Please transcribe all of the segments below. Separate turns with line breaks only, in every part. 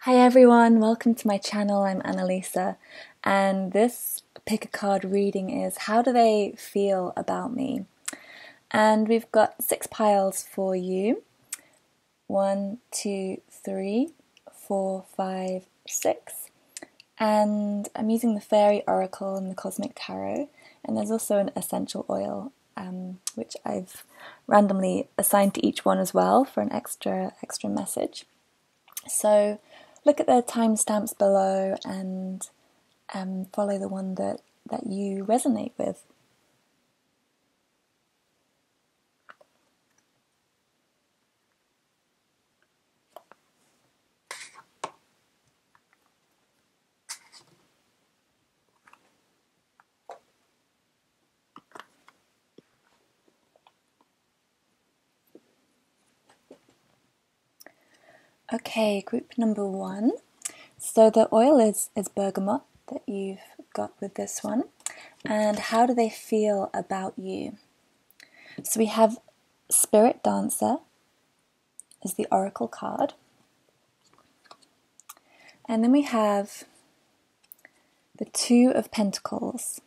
Hi everyone, welcome to my channel. I'm Annalisa, and this pick a card reading is how do they feel about me? And we've got 6 piles for you. 1, 2, 3, 4, 5, 6. And I'm using the Fairy Oracle and the Cosmic Tarot, and there's also an essential oil, which I've randomly assigned to each one as well for an extra message. So look at the timestamps below and follow the one that you resonate with. Okay, group number 1. So the oil is bergamot that you've got with this one. And how do they feel about you? So we have Spirit Dancer is the oracle card. And then we have the 2 of Pentacles,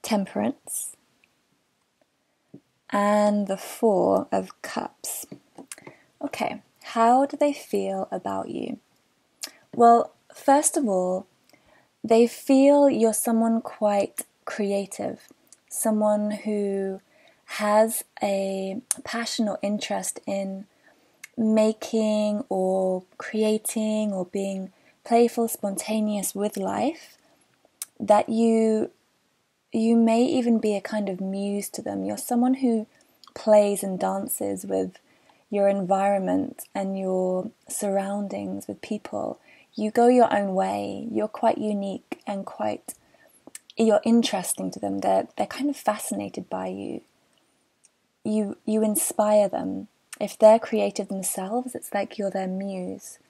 Temperance, and the 4 of Cups. Okay, how do they feel about you? Well, first of all, they feel you're someone quite creative, someone who has a passion or interest in making or creating or being playful, spontaneous with life, that you may even be a kind of muse to them. You're someone who plays and dances with your environment and your surroundings, with people. You go your own way. You're quite unique and you're interesting to them. They're kind of fascinated by you. You inspire them. If they're creative themselves, it's like you're their muse.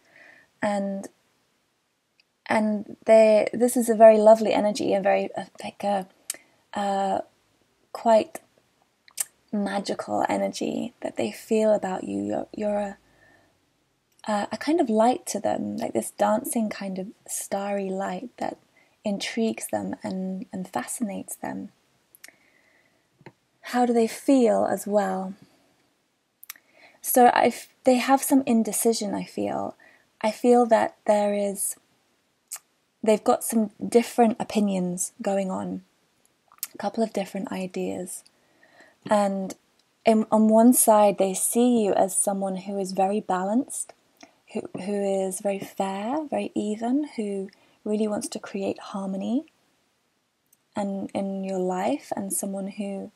And this is a very lovely energy, a very quite magical energy that they feel about you. You're a kind of light to them, like this dancing kind of starry light that intrigues them and fascinates them. How do they feel as well? So they have some indecision, I feel. I feel that they've got some different opinions going on, a couple of different ideas. And on one side, they see you as someone who is very balanced, who is very fair, very even, who really wants to create harmony and in your life, and someone who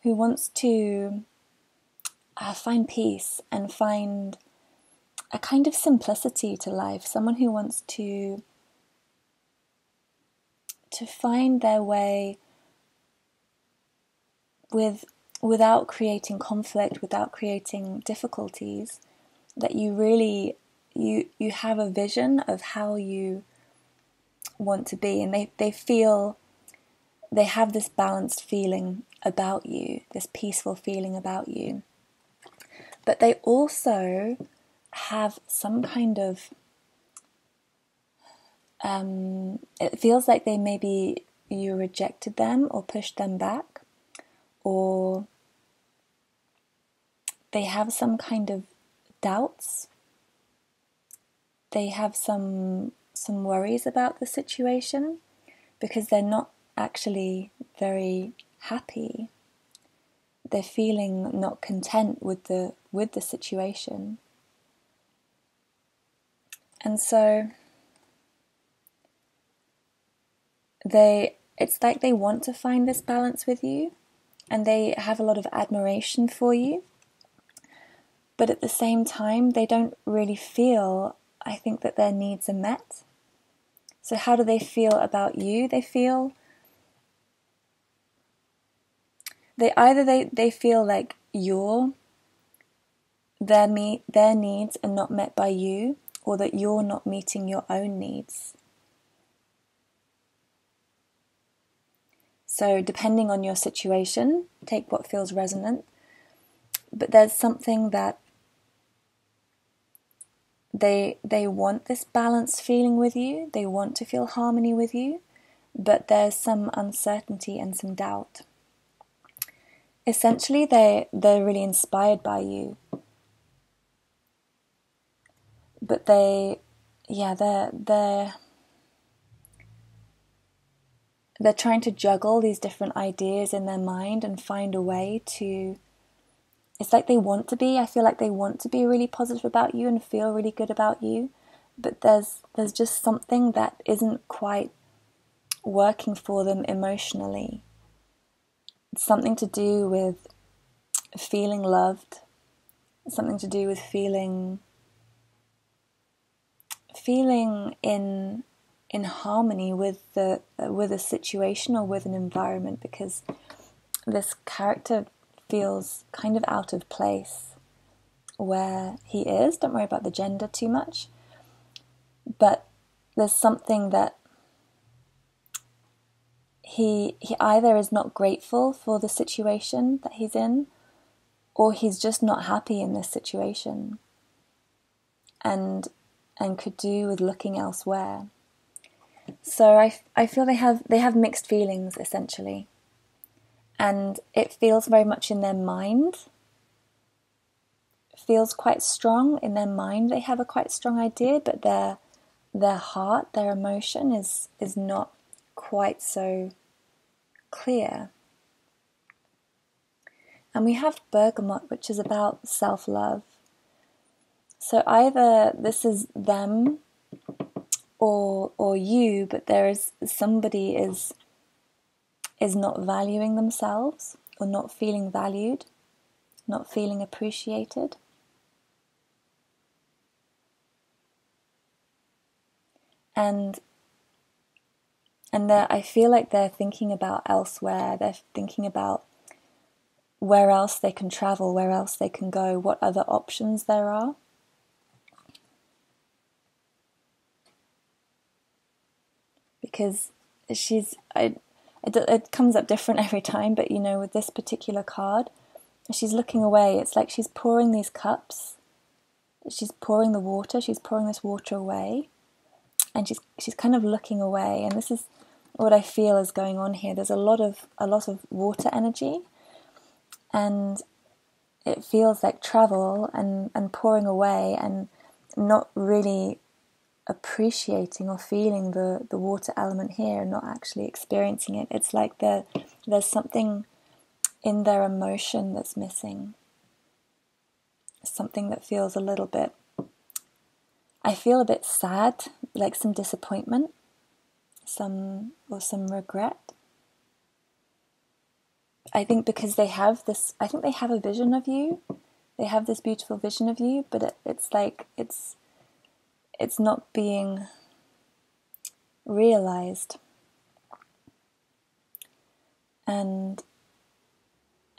wants to find peace and find a kind of simplicity to life, someone who wants to find their way without creating conflict, without creating difficulties, that you really you have a vision of how you want to be, and they feel they have this balanced feeling about you, this peaceful feeling about you. But they also have some kind of it feels like maybe you rejected them or pushed them back, or they have some kind of doubts. They have some worries about the situation because they're not actually very happy. They're feeling not content with the situation. And so it's like they want to find this balance with you, and they have a lot of admiration for you. But at the same time, they don't really feel, I think, that their needs are met. So how do they feel about you? They feel they feel like their needs are not met by you, or that you're not meeting your own needs. So depending on your situation, take what feels resonant. But there's something that they want this balanced feeling with you. They want to feel harmony with you, but there's some uncertainty and some doubt. Essentially, they're really inspired by you, but they're trying to juggle these different ideas in their mind and find a way to. It's like I feel like they want to be really positive about you and feel really good about you, but there's just something that isn't quite working for them emotionally. It's something to do with feeling loved, something to do with feeling in harmony with a situation or with an environment, because this character feels kind of out of place where he is. Don't worry about the gender too much, but there's something that he either is not grateful for the situation that he's in, or he's just not happy in this situation, and could do with looking elsewhere. So I feel they have mixed feelings, essentially, and it feels very much in their mind. It feels quite strong in their mind. They have a quite strong idea, but their heart, their emotion is not quite so clear. And we have bergamot, which is about self-love. So either this is them or you, but there is somebody is not valuing themselves, or not feeling valued, not feeling appreciated. And I feel like they're thinking about elsewhere. They're thinking about where else they can travel, where else they can go, what other options there are. Because it comes up different every time, but with this particular card, she's looking away. It's like she's pouring these cups. She's pouring the water. She's pouring this water away, and she's kind of looking away. And this is what I feel is going on here. There's a lot of water energy, and it feels like travel and pouring away, and not really appreciating or feeling the water element here, and not actually experiencing it. It's like there's something in their emotion that's missing. Something that feels a little bit, I feel a bit sad, like some disappointment, some regret. I think because they have a vision of you. They have this beautiful vision of you, but it's like it's not being realized. And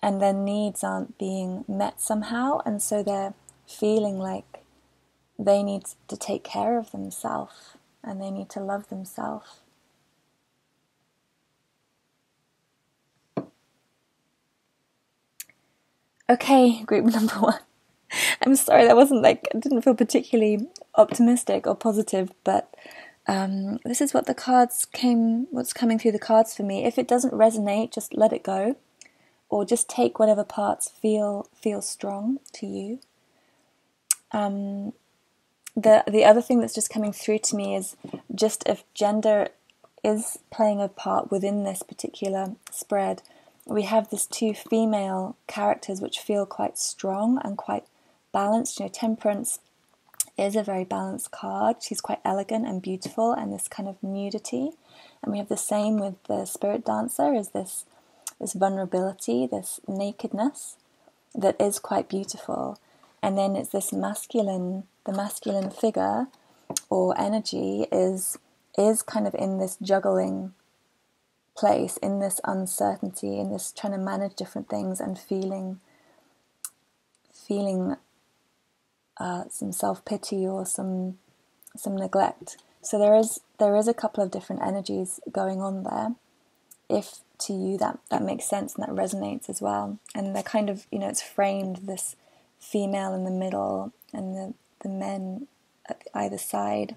their needs aren't being met somehow, and so they're feeling like they need to take care of themselves, and they need to love themselves. Okay, group number 1. I'm sorry, that wasn't it didn't feel particularly optimistic or positive, but this is what's coming through the cards for me. If it doesn't resonate, just let it go, or just take whatever parts feel strong to you. The other thing that's just coming through to me is just if gender is playing a part within this particular spread. We have these 2 female characters which feel quite strong and quite balanced. Temperance is a very balanced card. She's quite elegant and beautiful, and this kind of nudity. And we have the same with the spirit dancer, is this vulnerability, this nakedness that is quite beautiful. And then it's this the masculine figure or energy is kind of in this juggling place, in this uncertainty, in this trying to manage different things and feeling some self-pity or some neglect. So there is a couple of different energies going on there. If to you that makes sense and that resonates as well. And they're kind of, it's framed, this female in the middle and the men at either side.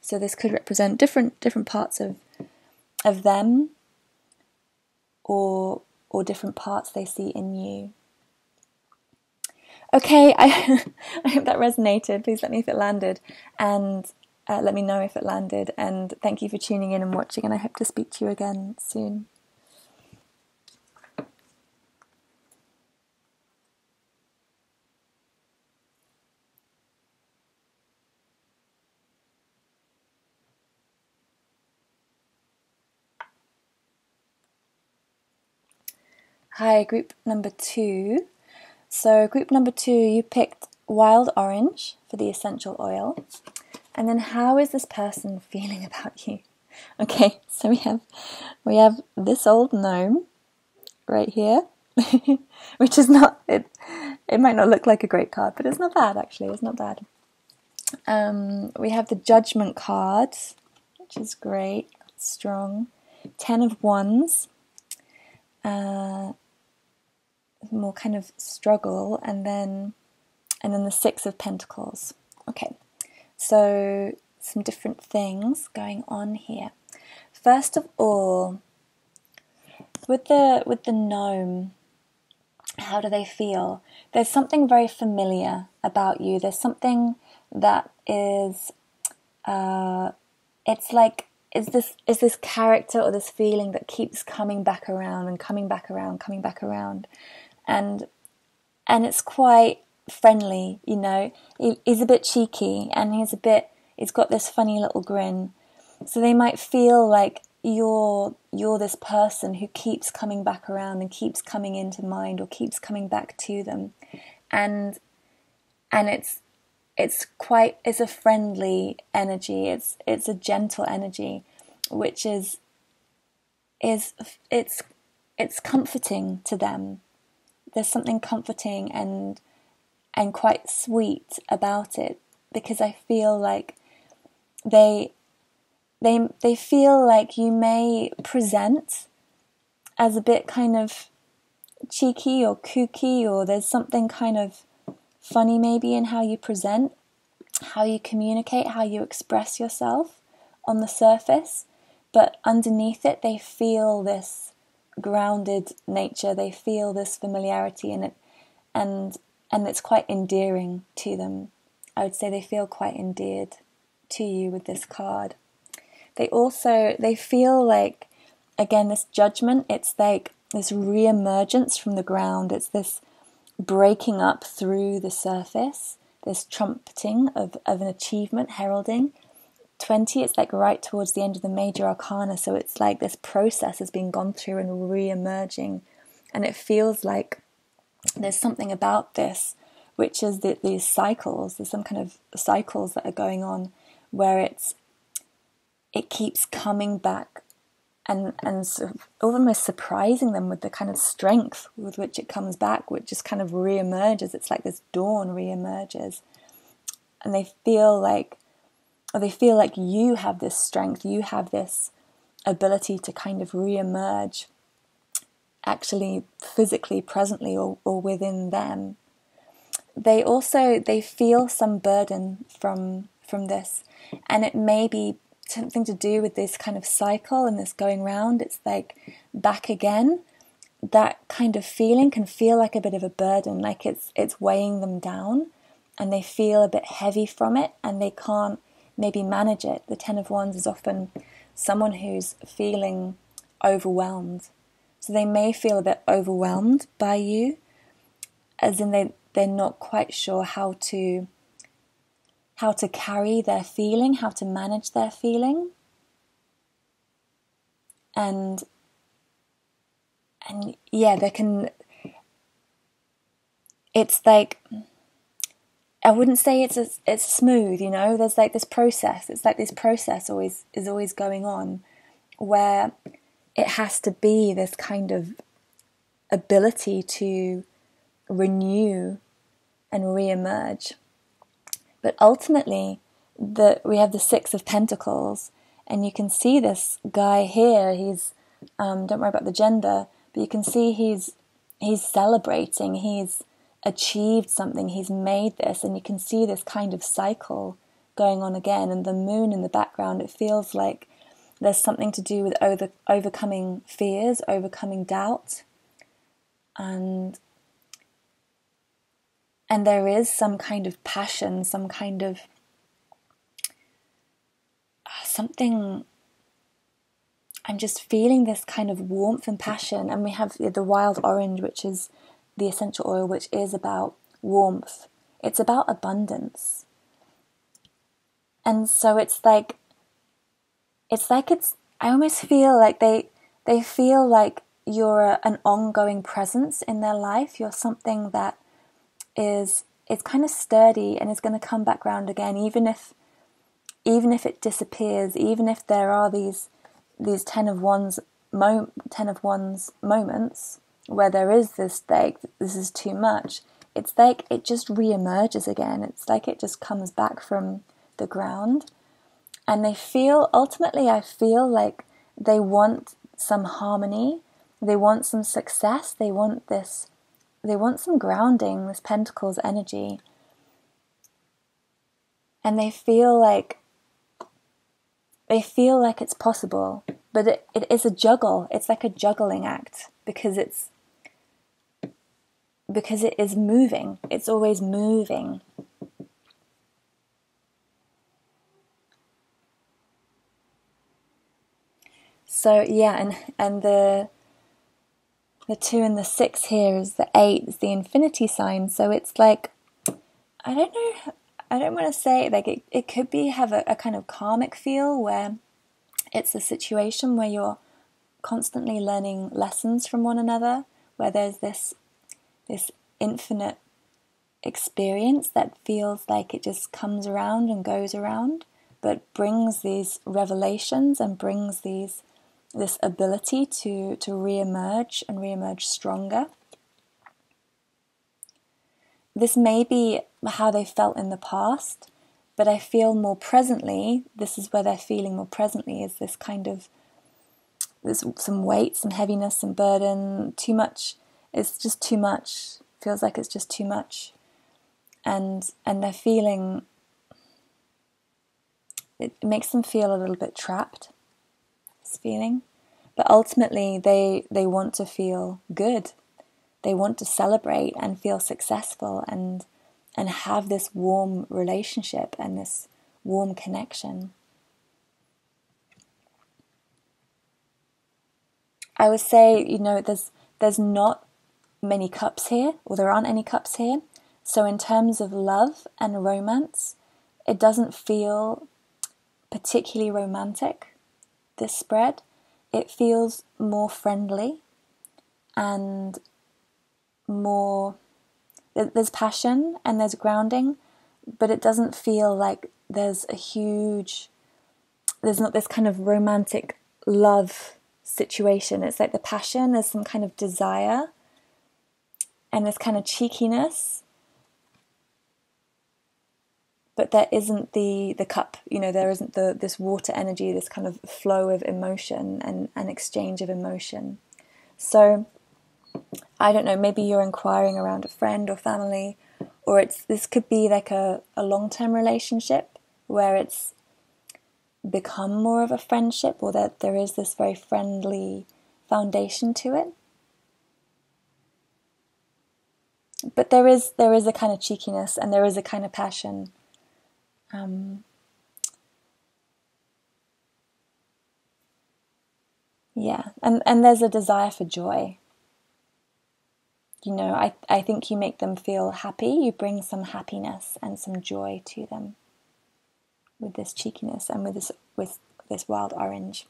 So this could represent different parts of them, or different parts they see in you. Okay, I hope that resonated. Please let me if it landed, and let me know if it landed. And thank you for tuning in and watching, and I hope to speak to you again soon. Hi, group number 2. So group number 2, you picked wild orange for the essential oil. And then how is this person feeling about you? Okay, so we have this old gnome right here, which is not, it might not look like a great card, but it's not bad actually, it's not bad. We have the Judgment card, which is great, strong. 10 of Wands, more kind of struggle, and then the 6 of Pentacles. Okay, so some different things going on here. First of all, with the gnome, how do they feel? There's something very familiar about you. There's something that is, it's like, is this character or this feeling that keeps coming back around and coming back around, and it's quite friendly, you know. He's a bit cheeky, and he's got this funny little grin. So they might feel like you're this person who keeps coming back around and keeps coming into mind, or keeps coming back to them, and it's a friendly energy. It's a gentle energy, which is comforting to them. There's something comforting and quite sweet about it, because I feel like they feel like you may present as a bit kind of cheeky or kooky, or there's something kind of funny maybe in how you present, how you communicate, how you express yourself on the surface, but underneath it they feel this grounded nature, they feel this familiarity in it, and it's quite endearing to them. I would say they feel quite endeared to you with this card. They feel like, again, this Judgment, it's like this re-emergence from the ground. It's this breaking up through the surface, this trumpeting of an achievement, heralding. 20, it's like right towards the end of the major arcana, so it's like this process has been gone through and re-emerging, and it feels like there's something about this, which is these cycles. There's some kind of cycles that are going on where it keeps coming back and sort of almost surprising them with the kind of strength with which it comes back, which just kind of re-emerges. It's like this dawn re-emerges, and they feel like you have this strength, you have this ability to kind of re-emerge, actually physically, presently, or within them. They feel some burden from this, and it may be something to do with this kind of cycle and this going round. It's like back again. That kind of feeling can feel like a bit of a burden, like it's weighing them down, and they feel a bit heavy from it, and they can't maybe manage it. The 10 of Wands is often someone who's feeling overwhelmed. So they may feel a bit overwhelmed by you, as in they're not quite sure how to carry their feeling, how to manage their feeling. And yeah, it's like, I wouldn't say it's smooth, you know. There's like this process. It's like this process is always going on, where it has to be this kind of ability to renew and re-emerge. But ultimately, we have the 6 of Pentacles, and you can see this guy here. He's don't worry about the gender, but you can see he's celebrating. He's achieved something, he's made this, and you can see this kind of cycle going on again, and the moon in the background, it feels like there's something to do with overcoming fears, overcoming doubt, and there is some kind of passion, some kind of something. I'm just feeling this kind of warmth and passion. And we have the wild orange, which is the essential oil, which is about warmth. It's about abundance. And so I almost feel like they feel like you're an ongoing presence in their life. You're something that is kind of sturdy and is going to come back round again, even if it disappears, even if there are these 10 of wands moments where there is this like, this is too much. It's like it just re-emerges again. It's like it just comes back from the ground. And I feel like they want some harmony, they want some success, they want some grounding, this Pentacles energy. And they feel like it's possible, but it is a juggle. It's like a juggling act because it is moving. It's always moving. So yeah, and the 2 and the 6 here is the 8, is the infinity sign. So it's like, I don't know, I don't want to say, like it could be have a kind of karmic feel where it's a situation where you're constantly learning lessons from one another, where there's this infinite experience that feels like it just comes around and goes around, but brings these revelations and brings this ability to re-emerge and re-emerge stronger. This may be how they felt in the past, but I feel more presently, this is where they're feeling more presently, is this kind of, there's some weight, some heaviness, some burden, too much. It's just too much. Feels like it's just too much. And they're feeling, it makes them feel a little bit trapped, this feeling. But ultimately, they want to feel good. They want to celebrate and feel successful and have this warm relationship and this warm connection. I would say, there's not many cups here, or there aren't any cups here. So in terms of love and romance, it doesn't feel particularly romantic, this spread. It feels more friendly and more, there's passion and there's grounding, but it doesn't feel like there's not this kind of romantic love situation. It's like the passion, there's some kind of desire and this kind of cheekiness, but there isn't the cup, there isn't this water energy, this kind of flow of emotion and exchange of emotion. So I don't know, maybe you're inquiring around a friend or family, or this could be like a long-term relationship where it's become more of a friendship, or that there is this very friendly foundation to it. But there is a kind of cheekiness and there is a kind of passion. Yeah, and there's a desire for joy. I think you make them feel happy. You bring some happiness and some joy to them with this cheekiness and with this wild orange.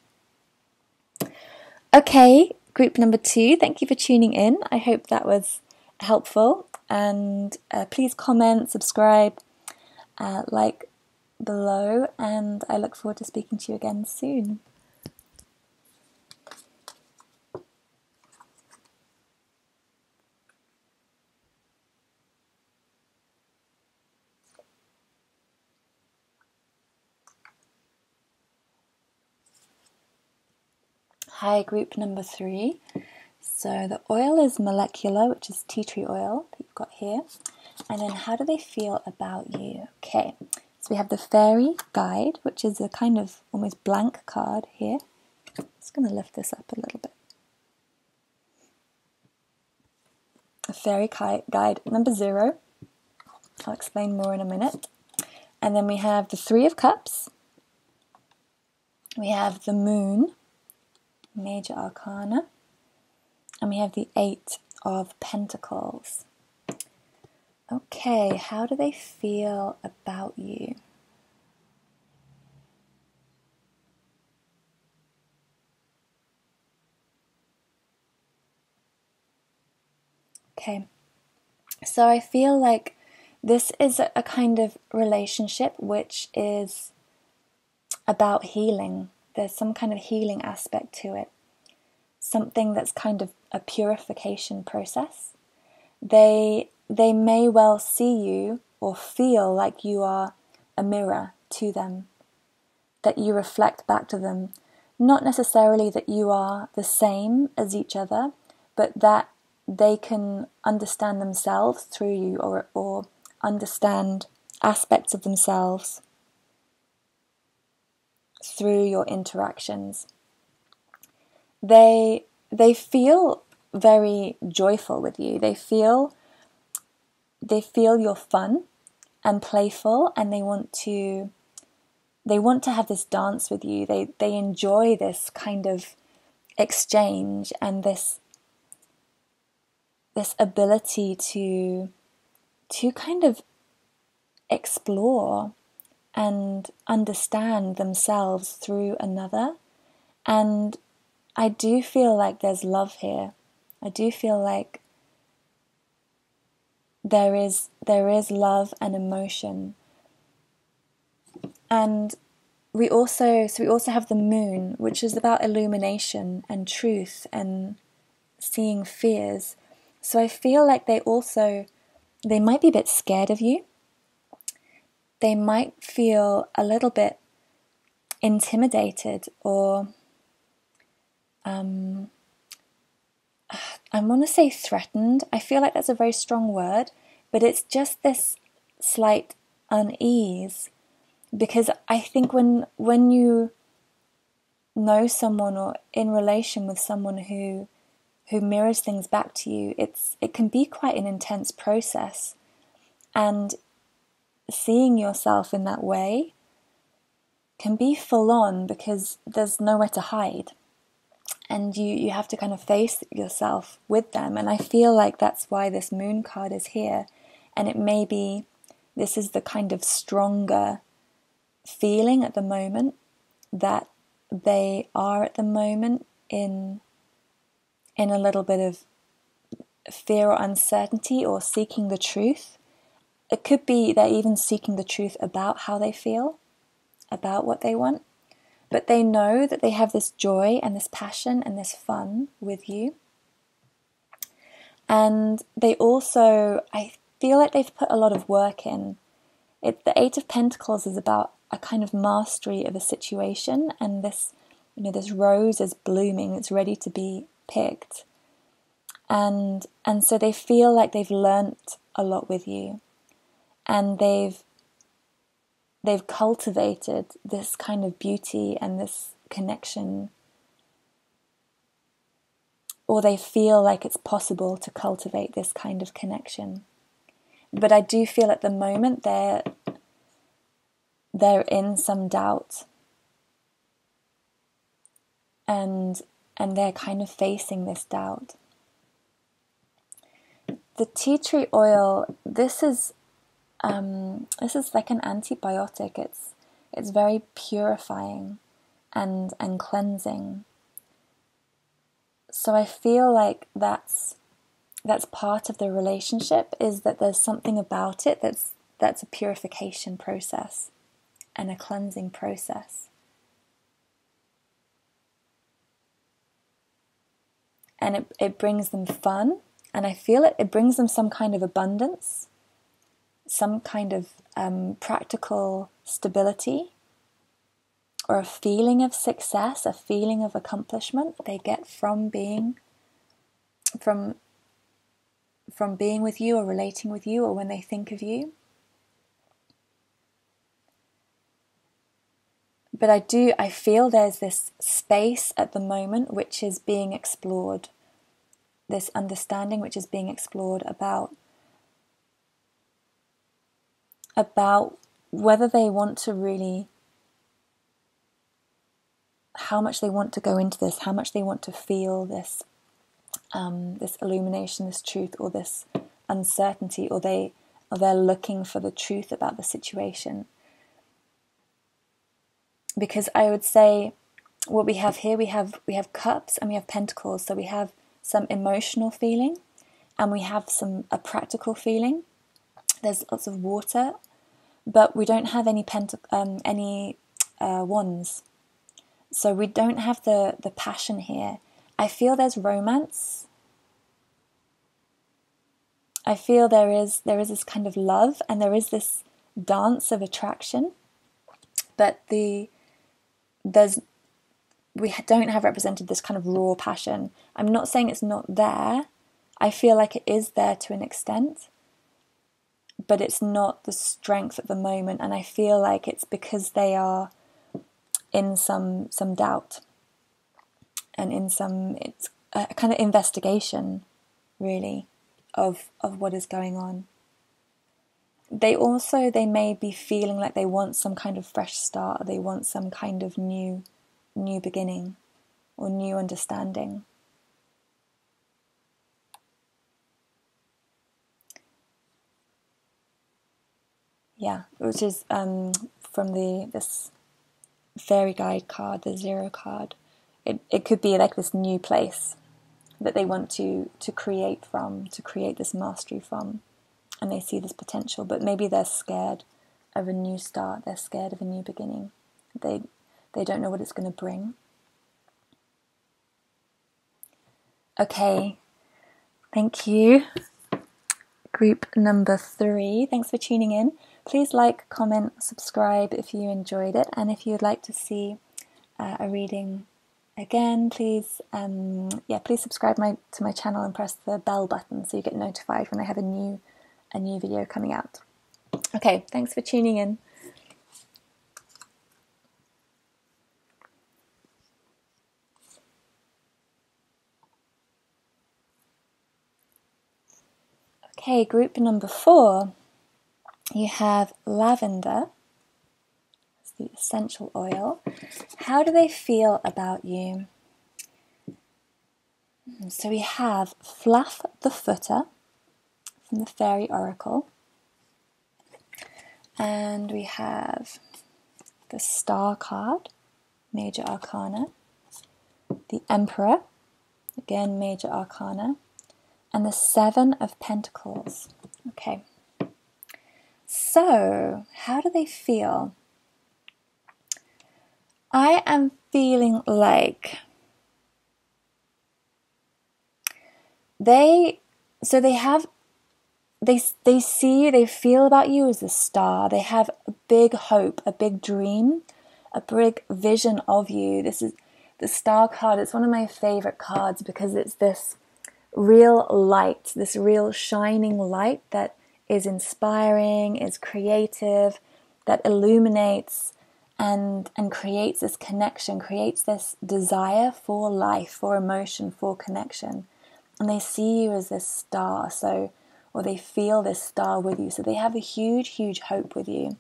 Okay, group number 2, thank you for tuning in. I hope that was helpful, and please comment, subscribe, like below, and I look forward to speaking to you again soon. Hi, group number 3. So the oil is molecular, which is tea tree oil. The we've got here. And then how do they feel about you? Okay, so we have the fairy guide, which is a kind of almost blank card here. I'm just going to lift this up a little bit. A fairy guide number 0. I'll explain more in a minute. And then we have the 3 of Cups. We have the Moon, Major Arcana. And we have the 8 of Pentacles. Okay, how do they feel about you? Okay, so I feel like this is a kind of relationship which is about healing. There's some kind of healing aspect to it. Something that's kind of a purification process. They may well see you or feel like you are a mirror to them, that you reflect back to them. Not necessarily that you are the same as each other, but that they can understand themselves through you, or understand aspects of themselves through your interactions. They feel very joyful with you. They feel you're fun and playful, and they want to have this dance with you. They enjoy this kind of exchange and this ability to kind of explore and understand themselves through another. And I do feel like there's love here. I do feel like there is love and emotion. And we also have the Moon, which is about illumination and truth and seeing fears. So I feel like they might be a bit scared of you. They might feel a little bit intimidated, or I want to say threatened. I feel like that's a very strong word, but it's just this slight unease, because I think when you know someone or in relation with someone who mirrors things back to you, it can be quite an intense process, and seeing yourself in that way can be full on, because there's nowhere to hide. And you have to kind of face yourself with them. And I feel like that's why this Moon card is here. And it may be, this is the kind of stronger feeling at the moment that they are at the moment in a little bit of fear or uncertainty, or seeking the truth. It could be they're even seeking the truth about how they feel, about what they want. But they know that they have this joy and this passion and this fun with you. And they also, I feel like they've put a lot of work in. The 8 of Pentacles is about a kind of mastery of a situation, and this rose is blooming, it's ready to be picked. And so they feel like they've learnt a lot with you, and they've cultivated this kind of beauty and this connection, or they feel like it's possible to cultivate this kind of connection. But I do feel at the moment they're in some doubt, and they're kind of facing this doubt. The tea tree oil, this is like an antibiotic. It's very purifying and cleansing. So I feel like that's part of the relationship, is that there's something about it that's a purification process and a cleansing process. And it brings them fun, and I feel it brings them some kind of abundance, some kind of practical stability, or a feeling of success, a feeling of accomplishment they get from from being with you or relating with you, or when they think of you. But I feel there's this space at the moment which is being explored, this understanding which is being explored about whether they want to really, how much they want to go into this, how much they want to feel this, this illumination, this truth, or this uncertainty, or they're looking for the truth about the situation. Because I would say what we have here, we have cups and we have pentacles. So we have some emotional feeling, and we have a practical feeling. There's lots of water, but we don't have any wands. So we don't have the passion here. I feel there's romance. I feel there is this kind of love, and there is this dance of attraction. But we don't have represented this kind of raw passion. I'm not saying it's not there. I feel like it is there to an extent, but it's not the strength at the moment. And I feel like it's because they are in some doubt, and it's a kind of investigation, really, of what is going on. They may be feeling like they want some kind of fresh start. They want some kind of new beginning or new understanding. Yeah, which is from this fairy guide card, the 0 card. It could be like this new place that they want to create from, to create this mastery from, and they see this potential, but maybe they're scared of a new start. They're scared of a new beginning. They don't know what it's going to bring. Okay, thank you. Group number 3, thanks for tuning in. Please like, comment, subscribe if you enjoyed it, and if you'd like to see a reading again, please subscribe to my channel and press the bell button so you get notified when I have a new video coming out. Okay, thanks for tuning in. Okay, group number 4, you have lavender. It's the essential oil. How do they feel about you? So we have Fluff the Footer from the Fairy Oracle. And we have the Star card, Major Arcana. The Emperor, again Major Arcana. And the 7 of Pentacles. Okay. So, how do they feel? I am feeling like they see you, they feel about you as a star. They have a big hope, a big dream, a big vision of you. This is the Star card. It's one of my favorite cards because it's this real light, this real shining light that is inspiring, is creative, that illuminates and creates this connection, creates this desire for life, for emotion, for connection. And they see you as this star, or they feel this star with you. So they have a huge, huge hope with you.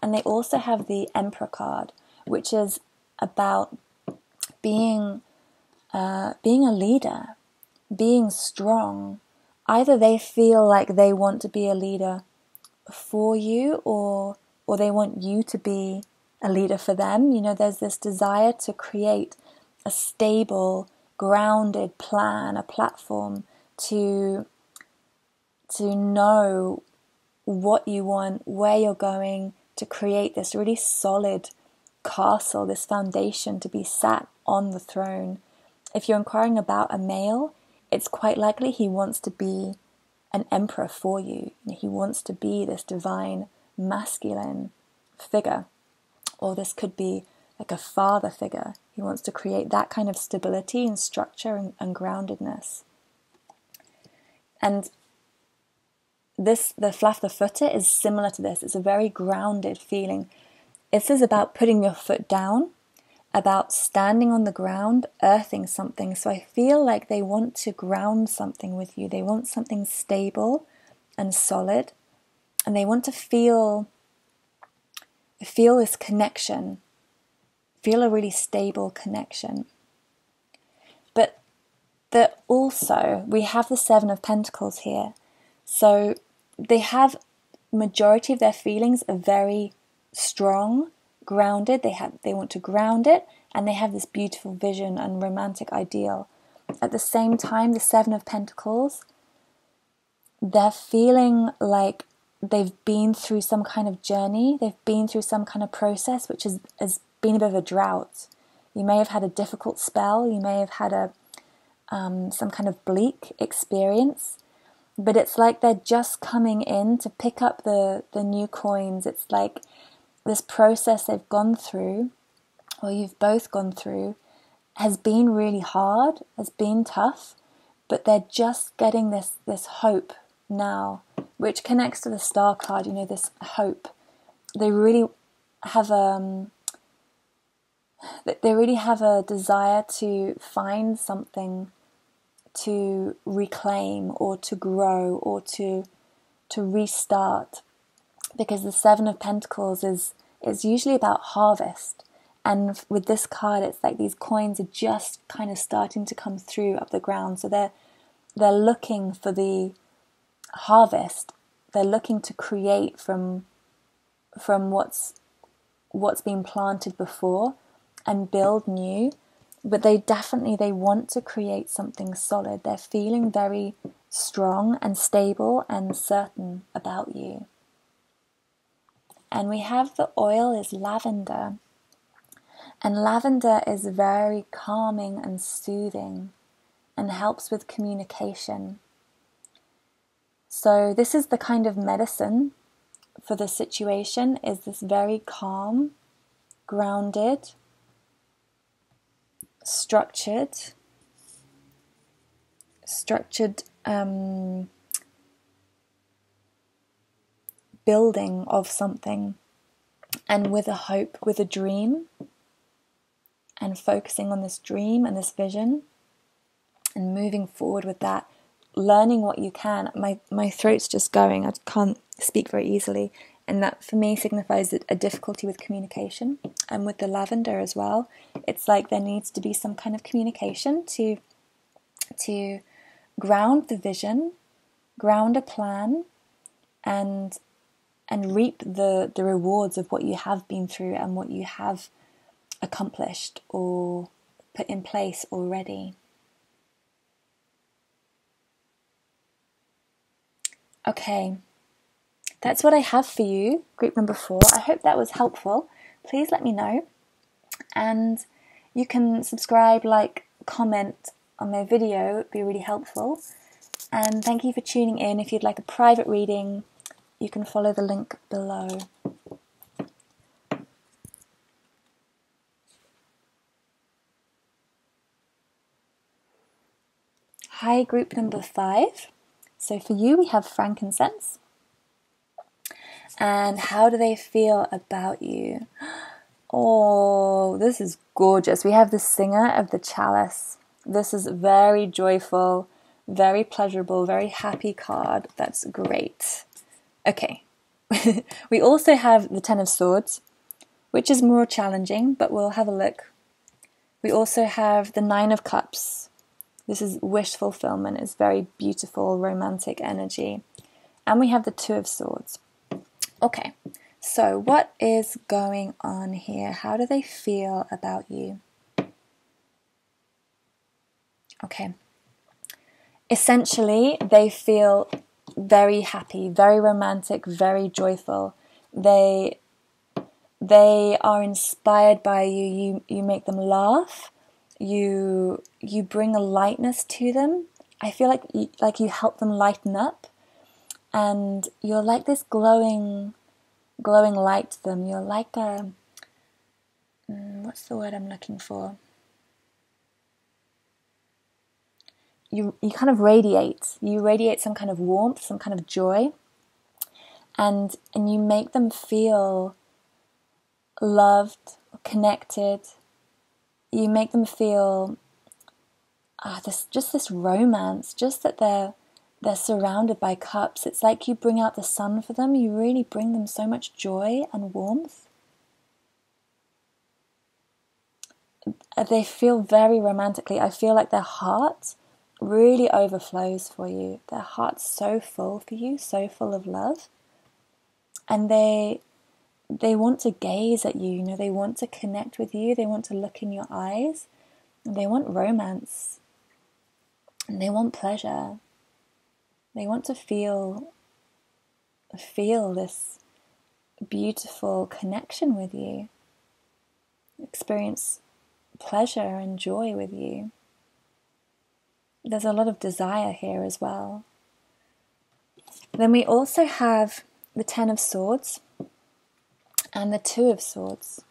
And they also have the Emperor card, which is about being a leader, being strong. Either they feel like they want to be a leader for you, or they want you to be a leader for them. You know, there's this desire to create a stable, grounded plan, a platform to know what you want, where you're going, to create this really solid castle, this foundation to be sat on the throne. If you're inquiring about a male, it's quite likely he wants to be an emperor for you. He wants to be this divine masculine figure, or this could be like a father figure. He wants to create that kind of stability and structure and groundedness. And the fluff the footer is similar to this. It's a very grounded feeling. This is about putting your foot down, about standing on the ground, earthing something. So I feel like they want to ground something with you. They want something stable and solid, and they want to feel this connection, feel a really stable connection. But also, we have the Seven of Pentacles here. So they have, majority of their feelings are very strong, grounded. They want to ground it, and they have this beautiful vision and romantic ideal. At the same time, the Seven of Pentacles, they're feeling like they've been through some kind of journey, they've been through some kind of process, which has been a bit of a drought. You may have had a difficult spell, you may have had some kind of bleak experience, but it's like they're just coming in to pick up the new coins. It's like this process they've gone through, or you've both gone through, has been really hard, has been tough, but they're just getting this hope now, which connects to the Star card, this hope. They really have a desire to find something to reclaim or to grow or to restart, because the Seven of Pentacles is usually about harvest, and with this card it's like these coins are just kind of starting to come through up the ground. So they're looking for the harvest. They're looking to create from what's been planted before and build new. But they want to create something solid. They're feeling very strong and stable and certain about you. And we have the oil is lavender. And lavender is very calming and soothing and helps with communication. So this is the kind of medicine for the situation, is this very calm, grounded, structured building of something, and with a hope, with a dream, and focusing on this dream and this vision and moving forward with that, learning what you can. My throat's just going, I can't speak very easily, and that for me signifies a difficulty with communication. And with the lavender as well, it's like there needs to be some kind of communication to ground the vision, ground a plan, and reap the rewards of what you have been through and what you have accomplished or put in place already. Okay, that's what I have for you, group number 4. I hope that was helpful. Please let me know, and you can subscribe, like, comment on my video. It'd be really helpful. And thank you for tuning in. If you'd like a private reading, you can follow the link below. Hi, group number 5. So for you, we have frankincense. And how do they feel about you? Oh, this is gorgeous. We have the singer of the chalice. This is very joyful, very pleasurable, very happy card. That's great. Okay. We also have the Ten of Swords, which is more challenging, but we'll have a look. We also have the Nine of Cups. This is wish fulfillment. It's very beautiful, romantic energy. And we have the Two of Swords. Okay, so what is going on here? How do they feel about you? Okay. Essentially, they feel very happy, very romantic, very joyful. They are inspired by you. You make them laugh. You bring a lightness to them. I feel like you help them lighten up, and you're like this glowing light to them. You're like a what's the word I'm looking for? You kind of radiate. You radiate some kind of warmth, some kind of joy. and you make them feel loved, connected. You make them feel this romance, just that they're surrounded by cups. It's like you bring out the sun for them. You really bring them so much joy and warmth. They feel very romantically. I feel like their heart really overflows for you. Their heart's so full for you, so full of love. And they want to gaze at you, they want to connect with you, they want to look in your eyes, and they want romance, and they want pleasure. They want to feel this beautiful connection with you, experience pleasure and joy with you. There's a lot of desire here as well. Then we also have the Ten of Swords and the Two of Swords.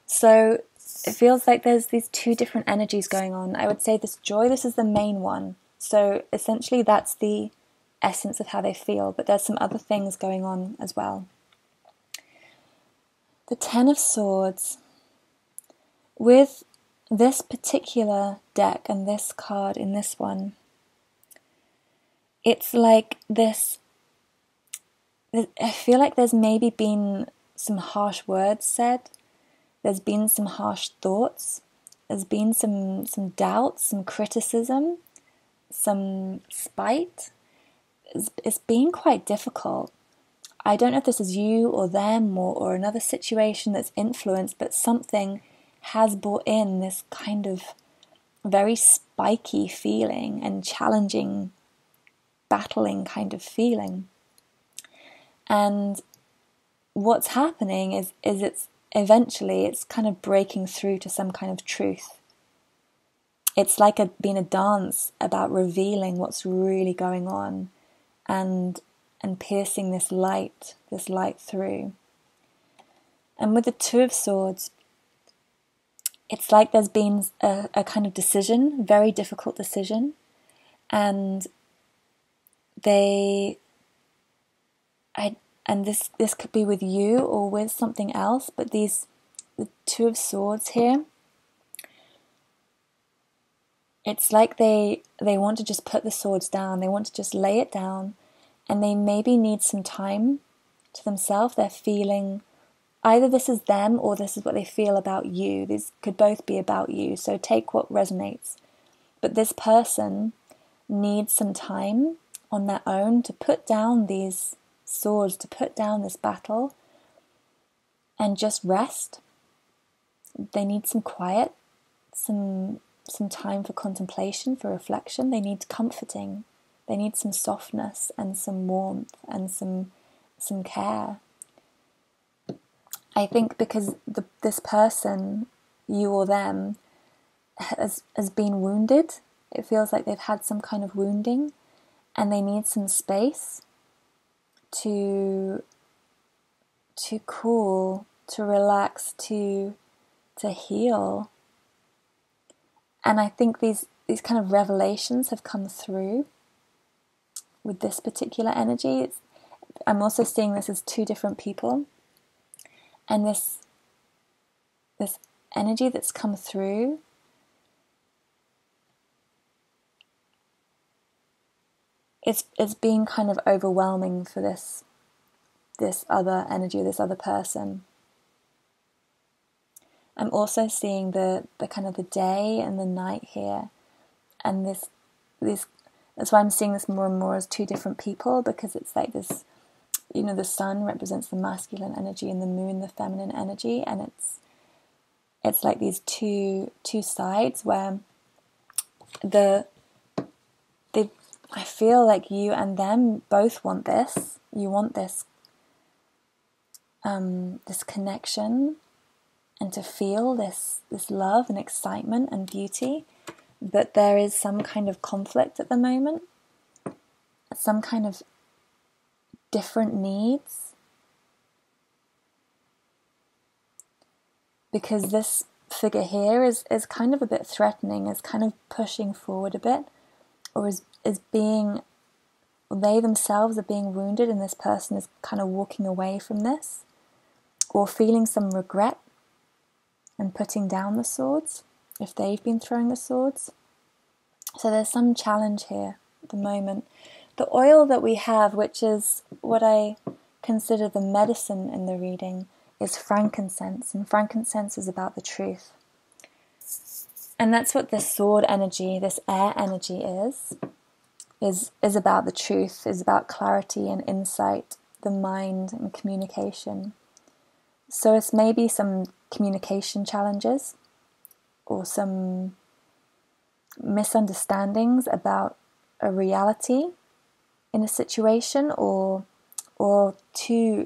So it feels like there's these two different energies going on. I would say this joy, this is the main one. So essentially that's the essence of how they feel, but there's some other things going on as well. The Ten of Swords, with this particular deck and this card in this one, it's like this, I feel like there's maybe been some harsh words said, there's been some harsh thoughts, there's been some doubts, some criticism, some spite. It's been quite difficult. I don't know if this is you or them or another situation that's influenced, but something has brought in this kind of very spiky feeling and challenging, battling kind of feeling. And what's happening is it's eventually it's kind of breaking through to some kind of truth. It's like being a dance about revealing what's really going on and piercing this light through. And with the Two of Swords, it's like there's been a kind of decision, very difficult decision, and this could be with you or with something else, but the Two of Swords here, it's like they want to just put the swords down, they want to just lay it down, and they maybe need some time to themselves. They're feeling, either this is them or this is what they feel about you. These could both be about you, so take what resonates. But this person needs some time on their own to put down these swords, to put down this battle and just rest. They need some quiet, some time for contemplation, for reflection. They need comforting. They need some softness and some warmth and some care. I think because this person, you or them, has been wounded. It feels like they've had some kind of wounding, and they need some space to cool, to relax, to heal. And I think these kind of revelations have come through with this particular energy. I'm also seeing this as two different people, and this energy that's come through, it's been kind of overwhelming for this other energy, this other person. I'm also seeing the kind of the day and the night here, and this that's why I'm seeing this more and more as two different people, because it's like this, the sun represents the masculine energy and the moon the feminine energy, and it's like these two sides where I feel like you and them both want this. You want this this connection, and to feel this love and excitement and beauty, but there is some kind of conflict at the moment, some kind of different needs, because this figure here is kind of a bit threatening, is kind of pushing forward a bit, or is being they themselves are being wounded and this person is kind of walking away from this, or feeling some regret and putting down the swords if they've been throwing the swords. So there's some challenge here at the moment. The oil that we have, which is what I consider the medicine in the reading, is frankincense, and frankincense is about the truth. And that's what this sword energy, this air energy is about the truth, is about clarity and insight, the mind and communication. So it's maybe some communication challenges or some misunderstandings about a reality in a situation, or too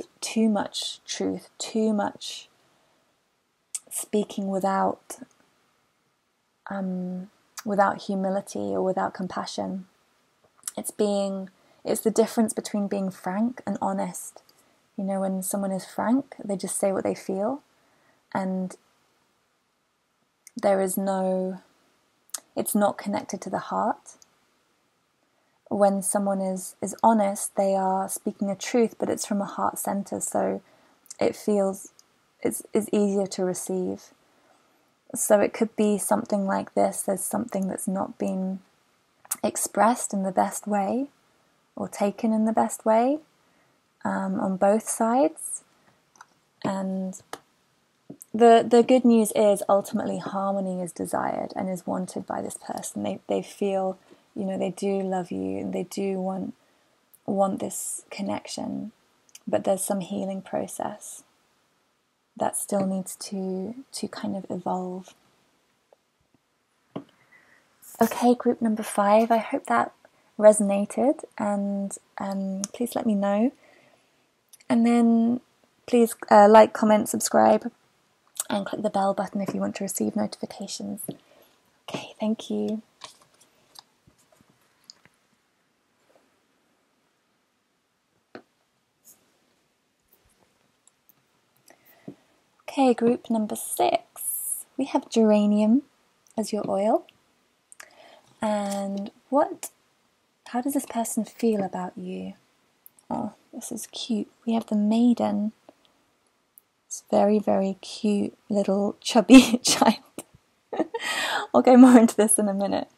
much truth, too much speaking without humility or without compassion. It's the difference between being frank and honest. You know, when someone is frank, they just say what they feel, and it's not connected to the heart. When someone is honest, they are speaking a truth, but it's from a heart center, so it's easier to receive. So it could be something like this. There's something that's not been expressed in the best way or taken in the best way on both sides. And the good news is ultimately harmony is desired and is wanted by this person. They feel, you know, they do love you and they do want this connection, but there's some healing process that still needs to kind of evolve. Okay, group number 5, I hope that resonated, and please let me know. And then please like, comment, subscribe, and click the bell button if you want to receive notifications. Okay, thank you. Okay, group number 6. We have geranium as your oil. And how does this person feel about you? Oh, this is cute. We have the maiden. It's very, very cute little chubby child. I'll go more into this in a minute.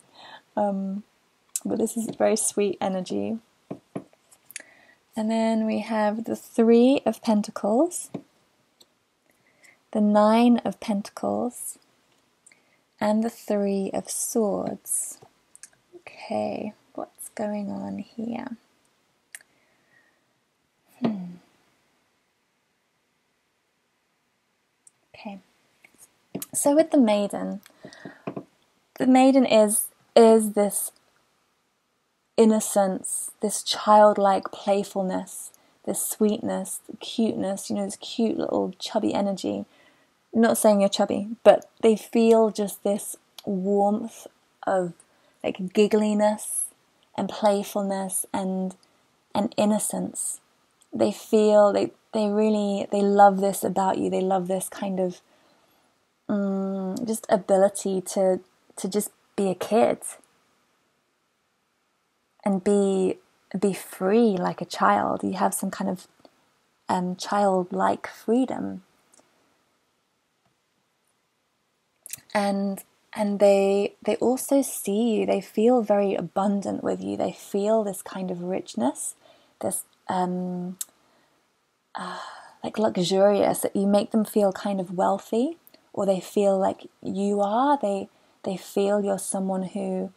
But this is very sweet energy. And then we have the 3 of Pentacles, the 9 of Pentacles, and the 3 of Swords. Okay, what's going on here? Okay, so with the maiden is this innocence, this childlike playfulness, this sweetness, cuteness, you know, this cute little chubby energy. I'm not saying you're chubby, but they feel just this warmth of like giggliness and playfulness and innocence. They feel they love this about you. They love this kind of just ability to just be a kid and be free like a child. You have some kind of childlike freedom. And they also see you. They feel very abundant with you. They feel this kind of richness, this like luxurious, that you make them feel kind of wealthy, or they feel like you are. They feel you're someone who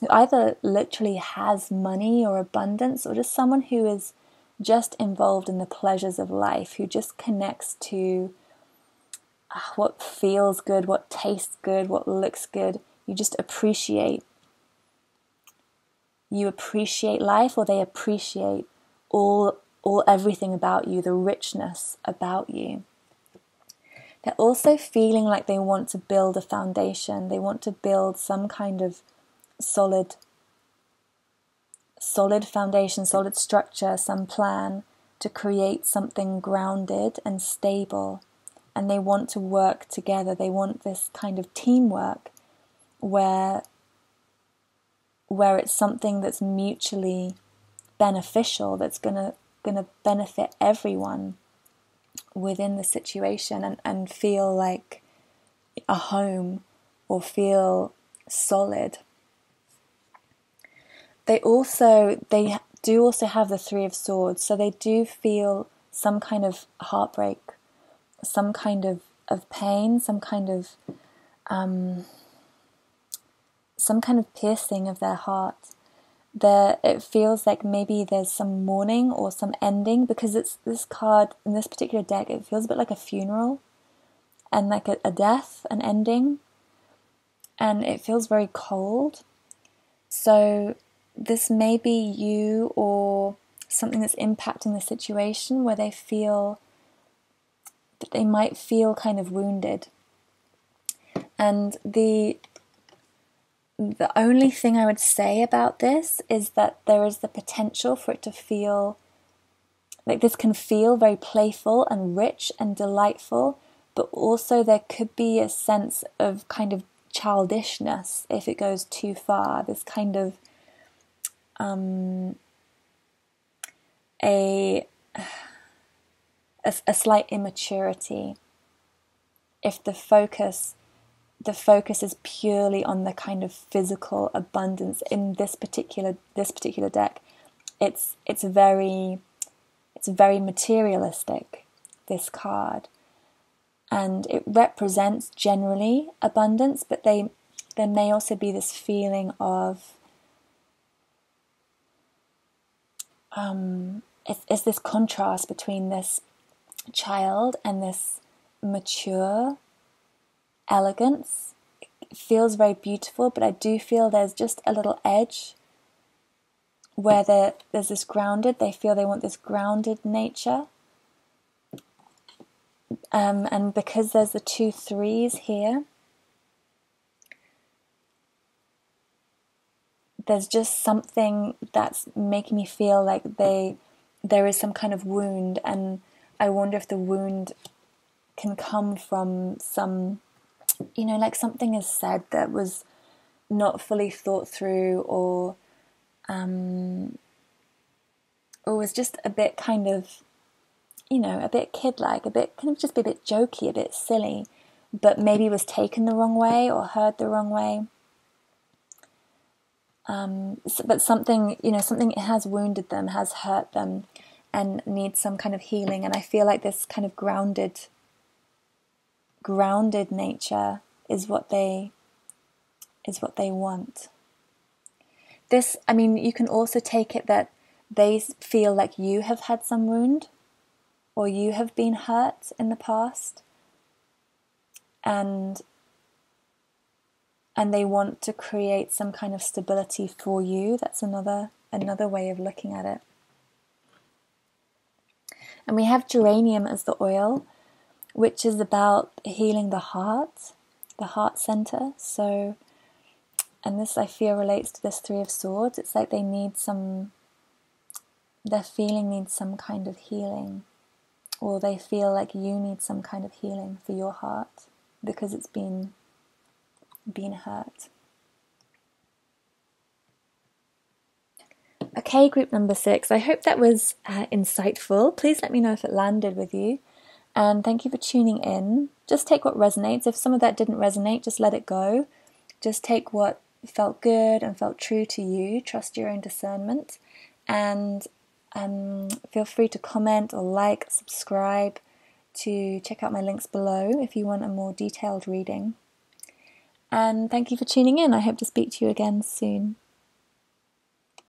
either literally has money or abundance, or just someone who is just involved in the pleasures of life, who just connects to what feels good, what tastes good, what looks good. You just appreciate. You appreciate life, or they appreciate everything about you, the richness about you. They're also feeling like they want to build a foundation. They want to build some kind of solid foundation, solid structure, some plan to create something grounded and stable. And they want to work together. They want this kind of teamwork where it's something that's mutually beneficial, that's gonna benefit everyone within the situation, and feel like a home or feel solid. They do also have the Three of Swords, so they do feel some kind of heartbreak, some kind of pain, some kind of piercing of their heart. It feels like maybe there's some mourning or some ending, because it's this card in this particular deck, it feels a bit like a funeral and like a death, an ending, and it feels very cold. So this may be you or something that's impacting the situation, where they feel that they might feel kind of wounded. And the only thing I would say about this is that there is the potential for it to feel like this can feel very playful and rich and delightful, but also there could be a sense of kind of childishness if it goes too far. This kind of a slight immaturity if the focus is purely on the kind of physical abundance. In this particular deck, it's very materialistic, this card, and it represents generally abundance, but there may also be this feeling of it's this contrast between this child and this mature elegance. It feels very beautiful, but I do feel there's just a little edge where there's this grounded. They feel they want this grounded nature, and because there's the 2 3s here, there's just something that's making me feel like there is some kind of wound, and I wonder if the wound can come from some, like something is said that was not fully thought through, or was just a bit kind of, a bit kid-like, a bit kind of just a bit jokey, a bit silly, but maybe was taken the wrong way or heard the wrong way. But something has wounded them, has hurt them, and needs some kind of healing. And I feel like this kind of grounded nature is what they want. This, you can also take it that they feel like you have had some wound, or you have been hurt in the past, and they want to create some kind of stability for you. That's another way of looking at it. And we have geranium as the oil, which is about healing the heart center. So, and this I feel relates to this 3 of Swords. It's like their feeling needs some kind of healing, or they feel like you need some kind of healing for your heart because it's been hurt. Okay, group number 6. I hope that was insightful. Please let me know if it landed with you. And thank you for tuning in. Just take what resonates. If some of that didn't resonate, just let it go. Just take what felt good and felt true to you. Trust your own discernment. And feel free to comment or like, subscribe, to check out my links below if you want a more detailed reading. And thank you for tuning in. I hope to speak to you again soon.